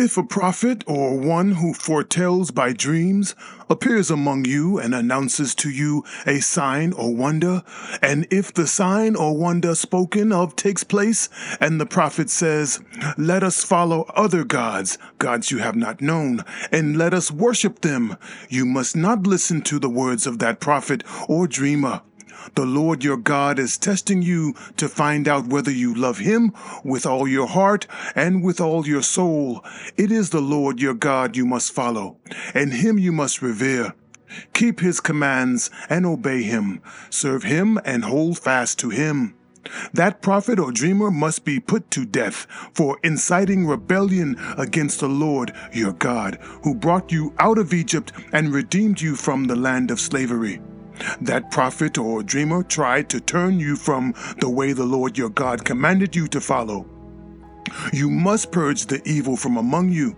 If a prophet or one who foretells by dreams appears among you and announces to you a sign or wonder, and if the sign or wonder spoken of takes place, and the prophet says, "Let us follow other gods, gods you have not known, and let us worship them," you must not listen to the words of that prophet or dreamer. The Lord your God is testing you to find out whether you love him with all your heart and with all your soul. It is the Lord your God you must follow, and him you must revere. Keep his commands and obey him. Serve him and hold fast to him. That prophet or dreamer must be put to death for inciting rebellion against the Lord your God, who brought you out of Egypt and redeemed you from the land of slavery. That prophet or dreamer tried to turn you from the way the Lord your God commanded you to follow. You must purge the evil from among you.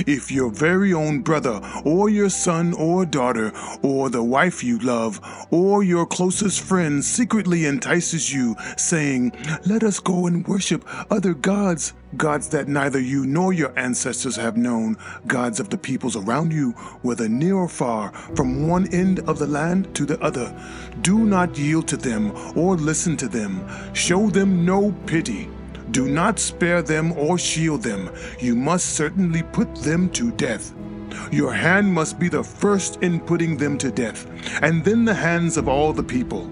If your very own brother, or your son or daughter, or the wife you love, or your closest friend secretly entices you, saying, "Let us go and worship other gods," gods that neither you nor your ancestors have known, gods of the peoples around you, whether near or far, from one end of the land to the other, do not yield to them or listen to them. Show them no pity. Do not spare them or shield them. You must certainly put them to death. Your hand must be the first in putting them to death, and then the hands of all the people.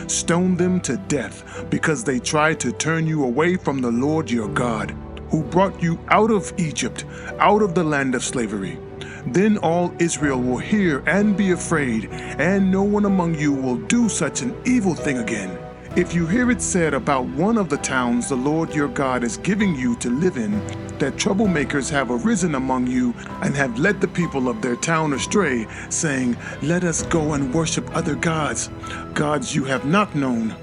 Stone them to death, because they tried to turn you away from the Lord your God, who brought you out of Egypt, out of the land of slavery. Then all Israel will hear and be afraid, and no one among you will do such an evil thing again. If you hear it said about one of the towns the Lord your God is giving you to live in, that troublemakers have arisen among you and have led the people of their town astray, saying, "Let us go and worship other gods, gods you have not known,"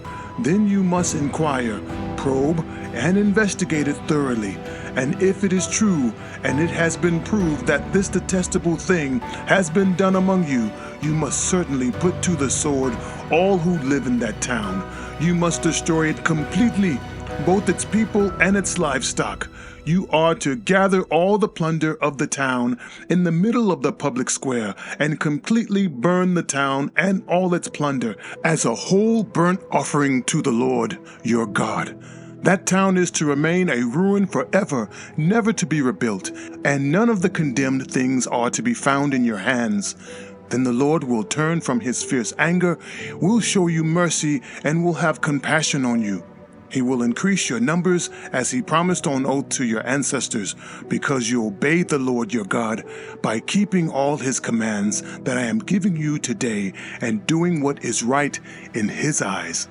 then you must inquire, probe, and investigate it thoroughly. And if it is true, and it has been proved that this detestable thing has been done among you, you must certainly put to the sword all who live in that town. You must destroy it completely, both its people and its livestock. You are to gather all the plunder of the town in the middle of the public square and completely burn the town and all its plunder as a whole burnt offering to the Lord your God. That town is to remain a ruin forever, never to be rebuilt, and none of the condemned things are to be found in your hands. Then the Lord will turn from his fierce anger, will show you mercy, and will have compassion on you. He will increase your numbers as he promised on oath to your ancestors, because you obeyed the Lord your God by keeping all his commands that I am giving you today and doing what is right in his eyes.